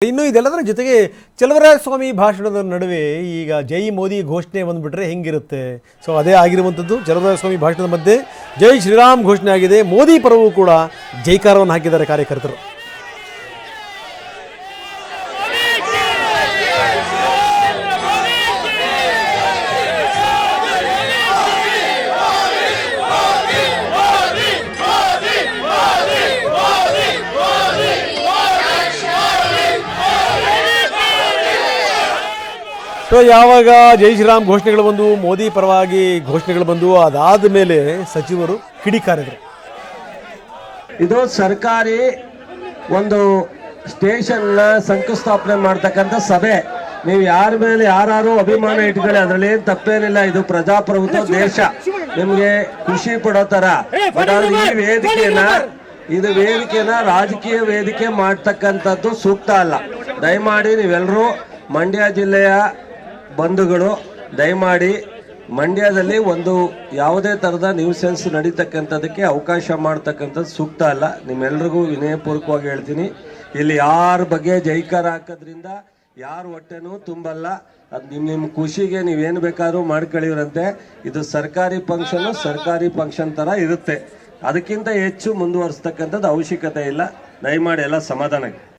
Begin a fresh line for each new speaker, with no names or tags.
ಇನ್ನು ಇದೆಲ್ಲದರ ಜೊತೆಗೆ ಚಲುವರಾಯಸ್ವಾಮಿ ಭಾಷಣದ ನಡುವೆ ಈಗ ಜೈ ಮೋದಿ ಘೋಷಣೆ ಬಂದುಬಿಟ್ರೆ ಹೆಂಗಿರುತ್ತೆ. ಸೊ ಅದೇ ಆಗಿರುವಂಥದ್ದು. ಚಲುವರಾಯಸ್ವಾಮಿ ಭಾಷಣದ ಮಧ್ಯೆ ಜೈ ಶ್ರೀರಾಮ್ ಘೋಷಣೆ ಆಗಿದೆ. ಮೋದಿ ಪರವೂ ಕೂಡ ಜೈಕಾರವನ್ನು ಹಾಕಿದ್ದಾರೆ ಕಾರ್ಯಕರ್ತರು. ಸೊ ಯಾವಾಗ ಜೈ ಶ್ರೀರಾಮ್ ಘೋಷಣೆಗಳು ಬಂದು, ಮೋದಿ ಪರವಾಗಿ ಘೋಷಣೆಗಳು ಬಂದು, ಅದಾದ ಮೇಲೆ ಸಚಿವರು ಕಿಡಿಕಾರಿದರು.
ಇದು ಸರ್ಕಾರಿ ಒಂದು ಸ್ಟೇಷನ್ನ ಶಂಕುಸ್ಥಾಪನೆ ಮಾಡ್ತಕ್ಕಂಥ ಸಭೆ. ನೀವು ಯಾರ ಮೇಲೆ ಯಾರು ಅಭಿಮಾನ ಇಟ್ಕೊಳ್ಳಿ, ಅದರಲ್ಲಿ ಏನು ತಪ್ಪೇನಿಲ್ಲ. ಇದು ಪ್ರಜಾಪ್ರಭುತ್ವ ದೇಶ, ನಿಮ್ಗೆ ಖುಷಿ ಪಡೋ ತರ. ಬಟ್ ಈ ವೇದಿಕೆನ ರಾಜಕೀಯ ವೇದಿಕೆ ಮಾಡ್ತಕ್ಕಂಥದ್ದು ಸೂಕ್ತ ಅಲ್ಲ. ದಯಮಾಡಿ ನೀವೆಲ್ಲರೂ ಮಂಡ್ಯ ಜಿಲ್ಲೆಯ ಬಂಧುಗಳು, ದಯಮಾಡಿ ಮಂಡ್ಯದಲ್ಲಿ ಒಂದು ಯಾವುದೇ ಥರದ ನ್ಯೂಸೆನ್ಸ್ ನಡೀತಕ್ಕಂಥದಕ್ಕೆ ಅವಕಾಶ ಮಾಡ್ತಕ್ಕಂಥದ್ದು ಸೂಕ್ತ ಅಲ್ಲ. ನಿಮ್ಮೆಲ್ರಿಗೂ ವಿನಯಪೂರ್ವಕವಾಗಿ ಹೇಳ್ತೀನಿ, ಇಲ್ಲಿ ಯಾರ ಬಗ್ಗೆ ಜೈಕಾರ ಹಾಕೋದ್ರಿಂದ ಯಾರ ಹೊಟ್ಟೆನೂ ತುಂಬಲ್ಲ. ಅದು ನಿಮ್ಮ ಖುಷಿಗೆ ನೀವೇನು ಬೇಕಾದ್ರೂ ಮಾಡ್ಕೊಳ್ಳಿವ್ರಂತೆ. ಇದು ಸರ್ಕಾರಿ ಫಂಕ್ಷನ್ ಥರ ಇರುತ್ತೆ. ಅದಕ್ಕಿಂತ ಹೆಚ್ಚು ಮುಂದುವರಿಸ್ತಕ್ಕಂಥದ್ದು ಅವಶ್ಯಕತೆ ಇಲ್ಲ. ದಯಮಾಡಿ ಎಲ್ಲ ಸಮಾಧಾನಕ್ಕೆ